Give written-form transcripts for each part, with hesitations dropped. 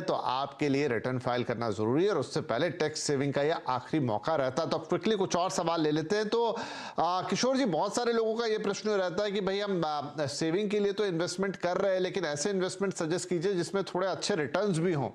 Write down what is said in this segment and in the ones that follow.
तो आपके लिए रिटर्न फाइल करना जरूरी है और उससे पहले टैक्स सेविंग का यह आखिरी मौका रहता है। तो अब क्विकली कुछ और सवाल ले लेते हैं। तो किशोर जी, बहुत सारे लोगों का यह प्रश्न रहता है कि भाई हम सेविंग के लिए तो इन्वेस्टमेंट कर रहे हैं, लेकिन ऐसे इन्वेस्टमेंट सजेस्ट कीजिए जिसमें थोड़े अच्छे रिटर्न्स भी हों।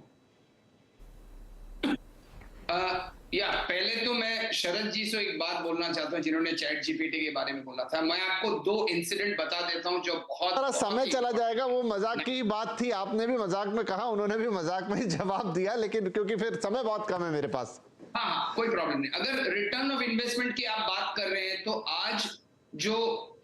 पहले तो मैं शरद जी से एक बात बोलना चाहता हूं, जिन्होंने चैट जीपीटी के बारे में बोला था। मैं आपको 2 इंसिडेंट बता देता हूं जो बहुत समय चला जाएगा। वो मजाक की बात थी, आपने भी मजाक में कहा, उन्होंने भी मजाक में ही जवाब दिया, लेकिन क्योंकि फिर समय बहुत कम है मेरे पास। हाँ, कोई प्रॉब्लम नहीं। अगर रिटर्न ऑफ इन्वेस्टमेंट की आप बात कर रहे हैं तो आज जो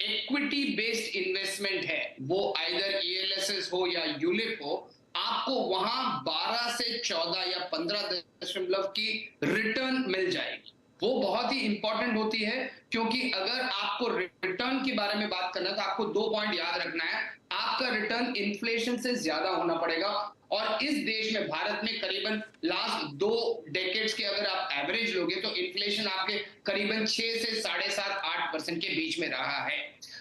इक्विटी बेस्ड इन्वेस्टमेंट है वो आइदर ईएलएसएस हो या यूलिप हो, आपको वहां 12 से 14 या 15 की रिटर्न मिल जाएगी। वो बहुत ही इंपॉर्टेंट होती है, क्योंकि अगर आपको रिटर्न के बारे में बात करना है तो आपको 2 पॉइंट याद रखना है। आपका रिटर्न इन्फ्लेशन से ज्यादा होना पड़ेगा, और इस देश में, भारत में, करीबन लास्ट 2 डेकेड्स के अगर आप एवरेज लोगे तो इन्फ्लेशन आपके करीबन 6 से 7.5-8% के बीच में रहा है।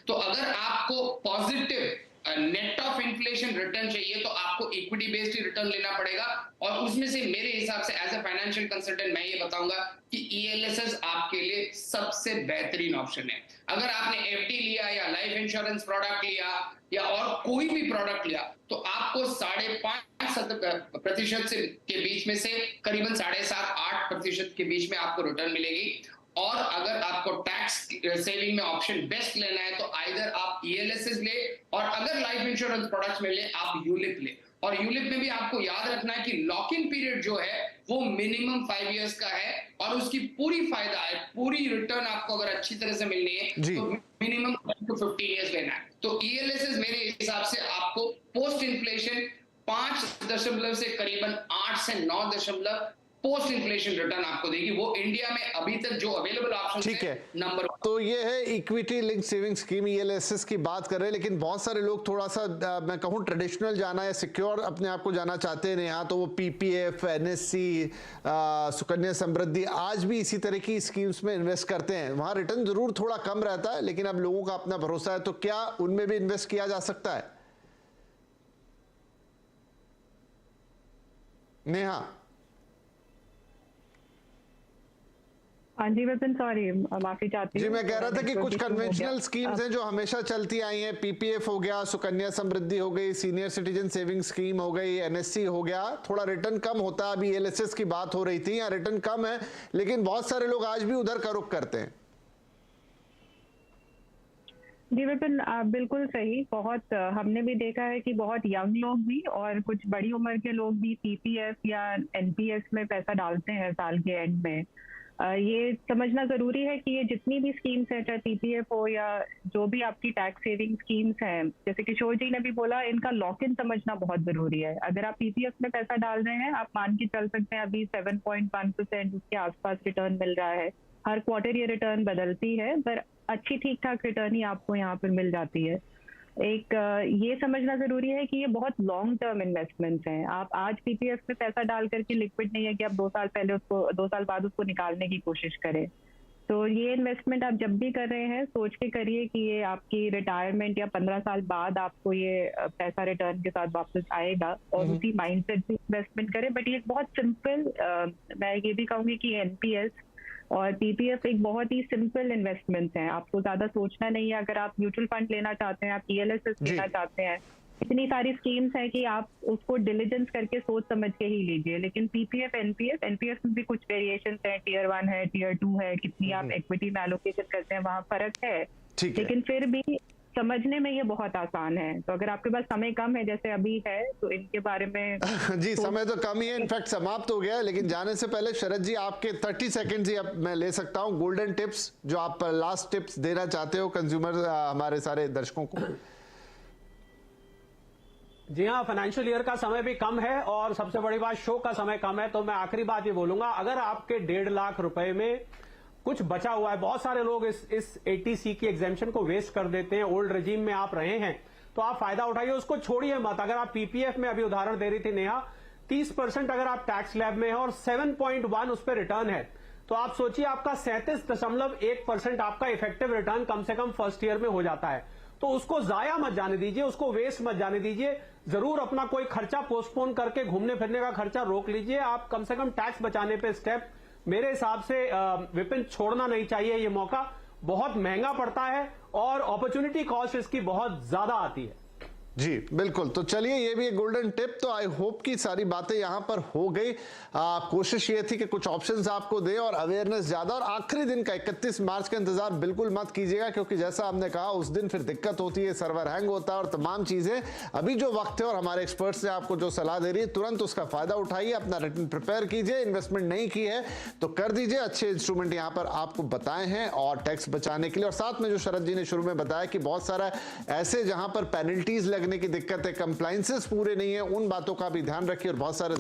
तो अगर आपको positive net of inflation return चाहिए तो आपको इक्विटी बेस्ड रिटर्न लेना पड़ेगा, और उसमें से मेरे हिसाब से एज अ फाइनेंशियल कंसल्टेंट मैं ये बताऊंगा कि ईएलएसएस आपके लिए सबसे बेहतरीन ऑप्शन है। अगर आपने एफडी लिया या लाइफ इंश्योरेंस प्रोडक्ट लिया या और कोई भी प्रोडक्ट लिया तो आपको 5.5% से के बीच में से करीबन 7.5-8% के बीच में आपको रिटर्न मिलेगी। और अगर आपको टैक्स सेविंग में ऑप्शन बेस्ट लेना है तो आइदर आप ईएलएसएस ले, और अगर लाइफ इंश्योरेंस प्रोडक्ट्स में ले आप यूलिप ले। और यूलिप में भी आपको याद रखना है कि लॉक इन पीरियड जो है वो मिनिमम 5 इयर्स का है, और उसकी पूरी फायदा है, पूरी रिटर्न आपको अगर अच्छी तरह से मिलनी है तो मिनिमम 10 to 15 इयर्स लेना है। तो ईएलएसएस मेरे हिसाब से आपको पोस्ट इन्फ्लेशन 5 से करीबन 8 से 9 पोस्ट इन्फ्लेशन रिटर्न आपको देगी। वो इंडिया में अभी तक जो अवेलेबल ऑप्शन है नंबर 1। तो ये है equity link saving scheme, ELSS की बात कर रहे हैं, लेकिन बहुत सारे लोग थोड़ा सा मैं कहूं ट्रेडिशनल जाना या सिक्योर अपने आप को जाना चाहते हैं यहाँ, तो वो पीपीएफ, एनएससी, सुकन्या समृद्धि, आज भी इसी तरह की स्कीम्स में इन्वेस्ट करते हैं। वहां रिटर्न जरूर थोड़ा कम रहता है, लेकिन अब लोगों का अपना भरोसा है, तो क्या उनमें भी इन्वेस्ट किया जा सकता है? नेहा। हाँ जी विपिन, सॉरी, माफी चाहती हूँ। जी, मैं कह रहा था कि कुछ कन्वेंशनल स्कीम्स हैं जो हमेशा चलती आई हैं, पीपीएफ हो गया, सुकन्या समृद्धि हो गई, सीनियर सिटीजन सेविंग स्कीम हो गई, एनएससी हो गया, थोड़ा रिटर्न कम होता है। अभी एलएसएस की बात हो रही थी, यहाँ रिटर्न कम है, लेकिन बहुत सारे लोग आज भी उधर का रुख करते हैं। जी विपिन, बिल्कुल सही। बहुत हमने भी देखा है कि बहुत यंग लोग भी और कुछ बड़ी उम्र के लोग भी पीपीएफ या एनपीएस में पैसा डालते हैं साल के एंड में। ये समझना जरूरी है कि ये जितनी भी स्कीम्स है, चाहे पीपीएफ हो या जो भी आपकी टैक्स सेविंग स्कीम्स हैं, जैसे किशोर जी ने भी बोला, इनका लॉक इन समझना बहुत जरूरी है। अगर आप पीपीएफ में पैसा डाल रहे हैं, आप मान के चल सकते हैं अभी 7.1% उसके आसपास रिटर्न मिल रहा है। हर क्वार्टर ये रिटर्न बदलती है, पर अच्छी ठीक ठाक रिटर्न ही आपको यहाँ पर मिल जाती है। एक ये समझना जरूरी है कि ये बहुत लॉन्ग टर्म इन्वेस्टमेंट्स हैं। आप आज पीपीएफ में पैसा डाल करके लिक्विड नहीं है कि आप 2 साल पहले उसको 2 साल बाद उसको निकालने की कोशिश करें। तो ये इन्वेस्टमेंट आप जब भी कर रहे हैं सोच के करिए कि ये आपकी रिटायरमेंट या 15 साल बाद आपको ये पैसा रिटर्न के साथ वापस आएगा, और उसी माइंडसेट से इन्वेस्टमेंट करें। बट ये बहुत सिंपल, मैं ये भी कहूंगी कि एनपीएस और पीपीएफ एक बहुत ही सिंपल इन्वेस्टमेंट हैं। आपको ज्यादा सोचना नहीं है। अगर आप म्यूचुअल फंड लेना चाहते हैं, आप ईएलएसएस लेना चाहते हैं, इतनी सारी स्कीम्स हैं कि आप उसको डिलिजेंस करके सोच समझ के ही लीजिए। लेकिन पीपीएफ, एनपीएस में भी कुछ वेरिएशंस हैं, टियर 1 है, टियर 2 है, कितनी आप इक्विटी में एलोकेशन करते हैं, वहां फर्क है। लेकिन फिर भी समझने में ये बहुत आसान है। तो अगर आपके पास समय कम है जैसे अभी है, तो इनके बारे में जी, समय तो कम ही है, इनफैक्ट समाप्त हो गया है। लेकिन जाने से पहले शरद जी, आपके 30 सेकंड्स ही अब मैं ले सकता हूं, गोल्डन टिप्स जो आप लास्ट टिप्स देना चाहते हो कंज्यूमर, हमारे सारे दर्शकों को। जी हाँ, फाइनेंशियल ईयर का समय भी कम है और सबसे बड़ी बात शो का समय कम है। तो मैं आखिरी बात ये बोलूंगा, अगर आपके 1.5 लाख रुपए में कुछ बचा हुआ है, बहुत सारे लोग इस 80C की एग्जेम्पशन को वेस्ट कर देते हैं, ओल्ड रेजिम में आप रहे हैं तो आप फायदा उठाइए, उसको छोड़िए मत। अगर आप पीपीएफ में, अभी उदाहरण दे रही थी नेहा, 30% अगर आप टैक्स लैब में है और 7.1 उस पर रिटर्न है, तो आप सोचिए आपका 37.1% आपका इफेक्टिव रिटर्न कम से कम फर्स्ट ईयर में हो जाता है। तो उसको जाया मत जाने दीजिए, उसको वेस्ट मत जाने दीजिए। जरूर अपना कोई खर्चा पोस्टपोन करके घूमने फिरने का खर्चा रोक लीजिए। आप कम से कम टैक्स बचाने पे स्टेप मेरे हिसाब से विपिन छोड़ना नहीं चाहिए। ये मौका बहुत महंगा पड़ता है और अपॉर्चुनिटी कॉस्ट इसकी बहुत ज्यादा आती है। जी बिल्कुल। तो चलिए, ये भी एक गोल्डन टिप। तो आई होप कि सारी बातें यहां पर हो गई। कोशिश ये थी कि कुछ ऑप्शंस आपको दें और अवेयरनेस ज्यादा। और आखिरी दिन का 31 मार्च का इंतजार बिल्कुल मत कीजिएगा, क्योंकि जैसा आपने कहा उस दिन फिर दिक्कत होती है, सर्वर हैंग होता है और तमाम चीजें। अभी जो वक्त है और हमारे एक्सपर्ट्स ने आपको जो सलाह दे रही है, तुरंत उसका फायदा उठाइए, अपना रिटर्न प्रिपेयर कीजिए। इन्वेस्टमेंट नहीं की है तो कर दीजिए। अच्छे इंस्ट्रूमेंट यहां पर आपको बताए हैं और टैक्स बचाने के लिए। और साथ में जो शरद जी ने शुरू में बताया कि बहुत सारा ऐसे जहां पर पेनल्टीज लगने की दिक्कत है, कंप्लायंसेस पूरे नहीं है, उन बातों का भी ध्यान रखिए। और बहुत सारे